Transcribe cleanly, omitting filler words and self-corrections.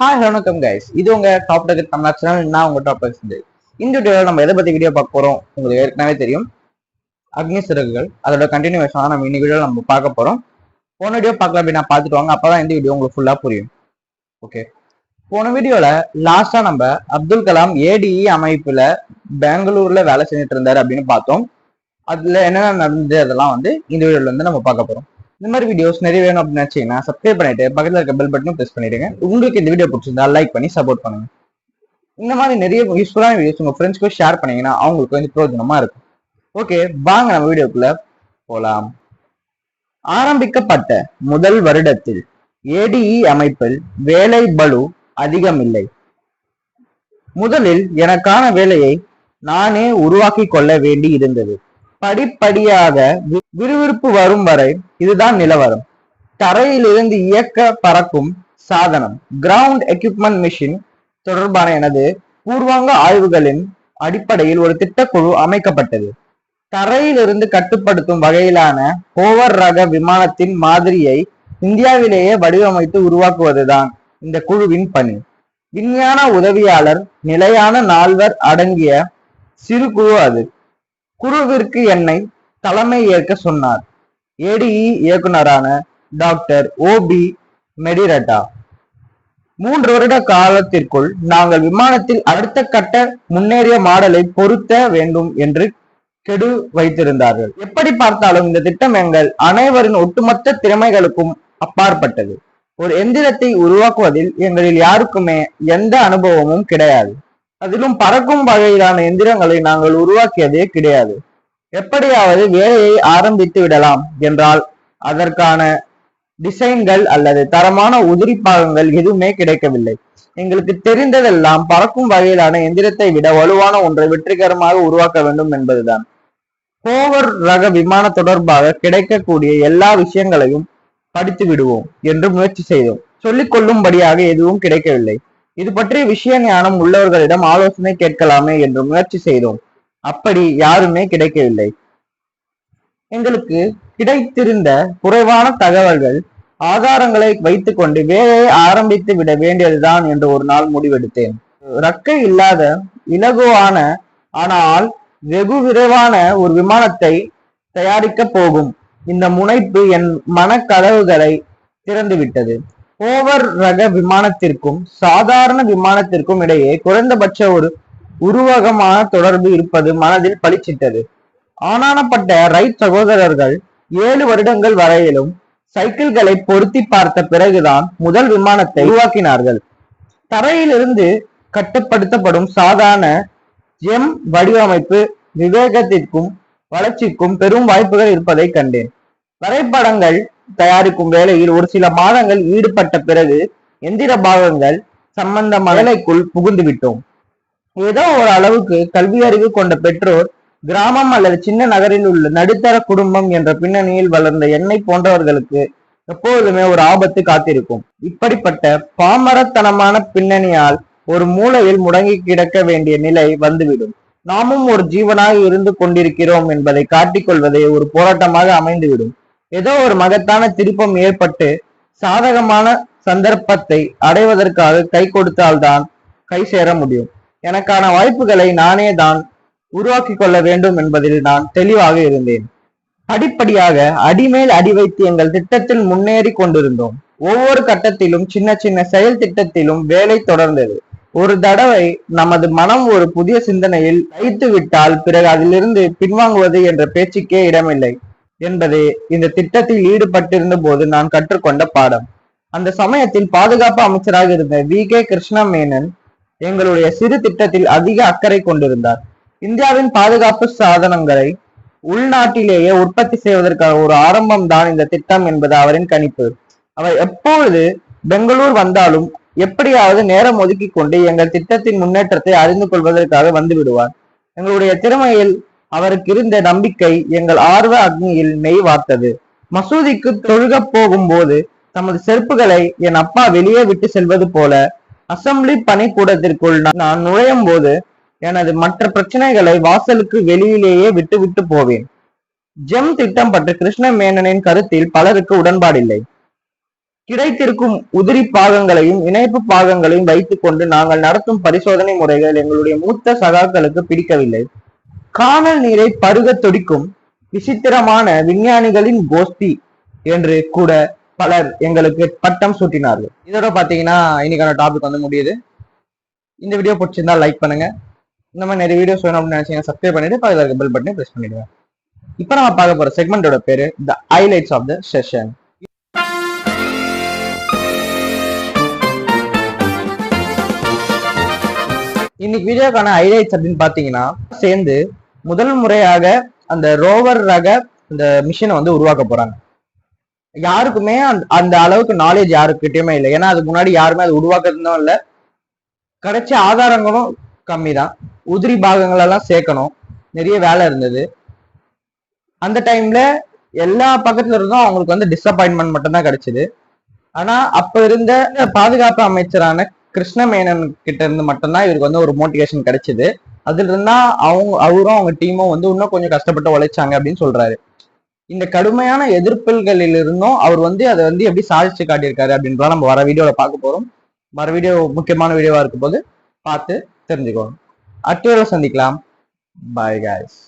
Hi வணக்கம் guys, இது உங்க டாப் டெக் தமிழ் சேனல். நான் உங்க டாப் டெக் செஞ்சு இந்த வீடியோவில் நம்ம எதை பத்தி வீடியோ பார்க்க போறோம் உங்களுக்கு ஏற்கனவே தெரியும். அக்னி சிறகுகள் அதோட கண்டினியூஷன் நம்ம இன்னைக்கு வீடியோவில் நம்ம பார்க்க போறோம். போன வீடியோ பார்க்கல அப்படின்னா பார்த்துட்டு வாங்க, அப்பதான் இந்த வீடியோ உங்களுக்கு ஃபுல்லா புரியும். ஓகே, போன வீடியோல லாஸ்டா நம்ம அப்துல் கலாம் ஏடிஇ அமைப்புல பெங்களூர்ல வேலை செஞ்சுட்டு இருந்தாரு அப்படின்னு பார்த்தோம். அதுல என்னென்ன நடந்தது அதெல்லாம் இந்த வீடியோல நம்ம பார்க்க போறோம். இந்த மாதிரி வீடியோஸ் நிறைய வேணும் அப்படின்னு நினைச்சீங்கன்னா சப்ஸ்கிரைப் பண்ணிட்டு பக்கத்துல இருக்க பெல் பட்டனும் பிரஸ் பண்ணிடுங்க. உங்களுக்கு இந்த வீடியோ பிடிச்சிருந்தா லைக் பண்ணி சப்போர்ட் பண்ணுங்க. இந்த மாதிரி நிறைய யூஸ்ஃபுல்லான வீடியோஸ் உங்க ஃப்ரெண்ட்ஸ்க்கு ஷேர் பண்ணீங்கன்னா அவங்களுக்கு பிரயோஜனமா இருக்கும். ஓகே, வாங்க நம்ம வீடியோக்குள்ள போலாம். ஆரம்பிக்கப்பட்ட முதல் வருடத்தில் ஏடிஇ அமைப்பில் வேலை பளு அதிகமில்லை. முதலில் எனக்கான வேலையை நானே உருவாக்கி கொள்ள வேண்டி இருந்தது. படிப்படியாக விறுவிறுப்பு வரும் வரை இதுதான் நிலவரம். தரையிலிருந்து இயக்க பறக்கும் சாதனம் கிரவுண்ட் எக்யூப்மெண்ட் மிஷின் தொடர்பான எனது பூர்வாங்க ஆய்வுகளின் அடிப்படையில் ஒரு திட்டக்குழு அமைக்கப்பட்டது. தரையிலிருந்து கட்டுப்படுத்தும் வகையிலான ஹோவர் ரக விமானத்தின் மாதிரியை இந்தியாவிலேயே வடிவமைத்து உருவாக்குவதுதான் இந்த குழுவின் பணி. விஞ்ஞான உதவியாளர் நிலையான 4 அடங்கிய சிறு குழு அது. குழுவிற்கு என்னை தலைமை ஏற்க சொன்னார் ஏடிஇ இயக்குனரான டாக்டர் ஓபி மெடிரட்டா. 3 வருட காலத்திற்குள் நாங்கள் விமானத்தில் அடுத்த கட்ட முன்னேறிய மாடலை பொருத்த வேண்டும் என்று கெடு வைத்திருந்தார்கள். எப்படி பார்த்தாலும் இந்த திட்டம் எங்கள் அனைவரின் ஒட்டுமொத்த திறமைகளுக்கும் அப்பாற்பட்டது. ஒரு எந்திரத்தை உருவாக்குவதில் எங்களில் யாருக்குமே எந்த அனுபவமும் கிடையாது. அதிலும் பறக்கும் வகையிலான எந்திரங்களை நாங்கள் உருவாக்கியதே கிடையாது. எப்படியாவது வேலையை ஆரம்பித்து விடலாம் என்றால் அதற்கான டிசைன்கள் அல்லது தரமான உதிரி பாகங்கள் எதுவுமே கிடைக்கவில்லை. எங்களுக்கு தெரிந்ததெல்லாம் பறக்கும் வகையிலான எந்திரத்தை விட வலுவான ஒன்றை வெற்றிகரமாக உருவாக்க வேண்டும் என்பதுதான். ஹோவர் ரக விமான தொடர்பாக கிடைக்கக்கூடிய எல்லா விஷயங்களையும் படித்து விடுவோம் என்று முயற்சி செய்தோம். சொல்லிக் கொள்ளும்படியாக எதுவும் கிடைக்கவில்லை. இது பற்றிய விஷய ஞானம் உள்ளவர்களிடம் ஆலோசனை கேட்கலாமே என்று முயற்சி செய்தோம். அப்படி யாருமே கிடைக்கவில்லை. எங்களுக்கு கிடைத்திருந்த குறைவான தகவல்கள் ஆதாரங்களை வைத்துக் கொண்டு வேலையை ஆரம்பித்து விட வேண்டியதுதான் என்று ஒரு நாள் முடிவெடுத்தேன். ரக்கை இல்லாத இலகுவான ஆனால் வெகு விரைவான ஒரு விமானத்தை தயாரிக்க போகும் இந்த முனைப்பு என் மனக்கதவுகளை திறந்துவிட்டது. ஓவர் ரக விமானத்திற்கும் சாதாரண விமானத்திற்கும் இடையே குறைந்தபட்ச ஒரு உருவகமான தொடர்பு இருப்பது மனதில் பளிச்சிட்டது. ஆனானப்பட்ட ரைட் சகோதரர்கள் 7 வருடங்கள் வரையிலும் சைக்கிள்களை பொருத்தி பார்த்த பிறகுதான் முதல் விமானத்தை உருவாக்கினார்கள். தரையிலிருந்து கட்டுப்படுத்தப்படும் சாதாரண ஜெம் வடிவமைப்பு விவேகத்திற்கும் வளர்ச்சிக்கும் பெரும் வாய்ப்புகள் இருப்பதை கண்டேன். வரைபடங்கள் தயாரிக்கும் வேலையில் ஒரு சில மாதங்கள் ஈடுபட்ட பிறகு எந்திர பாகங்கள் சம்பந்த வேலைக்குள் புகுந்து விட்டோம். ஏதோ ஒரு அளவுக்கு கல்வி அறிவு கொண்ட பெற்றோர், கிராமம் அல்லது சின்ன நகரில் உள்ள நடுத்தர குடும்பம் என்ற பின்னணியில் வளர்ந்த என்னை போன்றவர்களுக்கு எப்போதுமே ஒரு ஆபத்து காத்திருக்கும். இப்படிப்பட்ட பாமரத்தனமான பின்னணியால் ஒரு மூலையில் முடங்கி கிடக்க வேண்டிய நிலை வந்துவிடும். நாமும் ஒரு ஜீவனாக இருந்து கொண்டிருக்கிறோம் என்பதை காட்டிக்கொள்வதே ஒரு போராட்டமாக அமைந்துவிடும். ஏதோ ஒரு மகத்தான திருப்பம் ஏற்பட்டு சாதகமான சந்தர்ப்பத்தை அடைவதற்காக கை கொடுத்தால்தான் கை சேர முடியும். எனக்கான வாய்ப்புகளை நானே தான் உருவாக்கி கொள்ள வேண்டும் என்பதில் நான் தெளிவாக இருந்தேன். படிப்படியாக அடிமேல் அடி வைத்து எங்கள் திட்டத்தில் முன்னேறி கொண்டிருந்தோம். ஒவ்வொரு கட்டத்திலும் சின்ன சின்ன செயல் திட்டத்திலும் வேலை தொடர்ந்தது. ஒரு தடவை நமது மனம் ஒரு புதிய சிந்தனையில் வைத்து விட்டால் பிறகு அதிலிருந்து பின்வாங்குவது என்ற பேச்சுக்கே இடமில்லை என்பதே இந்த திட்டத்தில் ஈடுபட்டிருந்த போது நான் கற்றுக்கொண்ட பாடம். அந்த சமயத்தில் பாதுகாப்பு அமைச்சராக இருந்த வி.கே. கிருஷ்ண மேனன் எங்களுடைய சிறு திட்டத்தில் அதிக அக்கறை கொண்டிருந்தார். இந்தியாவின் பாதுகாப்பு சாதனங்களை உள்நாட்டிலேயே உற்பத்தி செய்வதற்காக ஒரு ஆரம்பம் தான் இந்த திட்டம் என்பது அவரின் கணிப்பு. அவர் எப்பொழுது பெங்களூர் வந்தாலும் எப்படியாவது நேரம் ஒதுக்கி கொண்டு எங்கள் திட்டத்தின் முன்னேற்றத்தை அறிந்து கொள்வதற்காக வந்து விடுவார். எங்களுடைய திறமையில் அவருக்கு இருந்த நம்பிக்கை எங்கள் ஆர்வ அக்னியில் நெய் வார்த்தது. மசூதிக்கு தொழுக போகும் போது தமது செருப்புகளை என் அப்பா வெளியே விட்டு செல்வது போல அசம்பிளி பணிக்கூடத்திற்குள் நான் நுழையும் போது எனது மற்ற பிரச்சனைகளை வாசலுக்கு வெளியிலேயே விட்டு விட்டு போவேன். ஜெம் திட்டம் பற்றி கிருஷ்ண மேனனின் கருத்தில் பலருக்கு உடன்பாடில்லை. கிடைத்திருக்கும் உதிரி பாகங்களையும் இணைப்பு பாகங்களையும் வைத்துக் கொண்டு நாங்கள் நடத்தும் பரிசோதனை முறைகள் எங்களுடைய மூத்த சகாக்களுக்கு பிடிக்கவில்லை. காணல் நீரை பருக துடிக்கும் விசித்திரமான விஞ்ஞானிகளின் கோஷ்டி என்று கூட பலர் எங்களுக்கு பட்டம் சூட்டினார்கள். இதோட பாத்தீங்கன்னா இன்னைக்கான டாபிக் வந்து முடியுது. இந்த வீடியோ பிடிச்சிருந்தா லைக் பண்ணுங்க. இந்த மாதிரி நிறைய வீடியோஸ் வேணும் அப்படின்னு நினைச்சீங்கன்னா சப்ஸ்கிரைப் பண்ணிட்டு பக்கத்துல இருக்க பெல் பட்டனை பிரஸ் பண்ணிடுவேன். இப்போ நம்ம பார்க்க போற செக்மெண்டோட பேரு தி ஹைலைட்ஸ் ஆஃப் த செஷன். இன்னைக்கு வீடியோக்கான ஹைலைட்ஸ் அப்படின்னு பாத்தீங்கன்னா சேர்ந்து முதல் முறையாக அந்த ரோவர் ரக அந்த மிஷினை வந்து உருவாக்க போறாங்க. யாருக்குமே அந்த அளவுக்கு நாலேஜ் யாருக்கிட்டயுமே இல்லை. ஏன்னா அதுக்கு முன்னாடி யாருமே அது உருவாக்குறதும் இல்லை. கிடைச்ச ஆதாரங்களும் கம்மி தான். உதிரி பாகங்கள் எல்லாம் சேர்க்கணும், நிறைய வேலை இருந்தது. அந்த டைம்ல எல்லா பக்கத்துல இருந்தும் அவங்களுக்கு வந்து டிசப்பாயின்மெண்ட் மட்டும்தான் கிடைச்சது. ஆனா அப்ப இருந்த பாதுகாப்பு அமைச்சரான கிருஷ்ணமேனன் கிட்ட இருந்து மட்டும்தான் இவருக்கு வந்து ஒரு மோட்டிவேஷன் கிடைச்சது. அதுல இருந்தா அவரும் அவங்க டீமும் வந்து இன்னும் கொஞ்சம் கஷ்டப்பட்டு உழைச்சாங்க அப்படின்னு சொல்றாரு. இந்த கடுமையான எதிர்ப்புகளில் இருந்தும் அவர் வந்து அதை வந்து எப்படி சாதிச்சு காட்டியிருக்காரு அப்படின்றத நம்ம வர வீடியோல பார்க்க போறோம். வர வீடியோ முக்கியமான வீடியோவா இருக்கும் போது பார்த்து தெரிஞ்சுக்கோங்க. அடுத்த வீடியோல சந்திக்கலாம். Bye guys.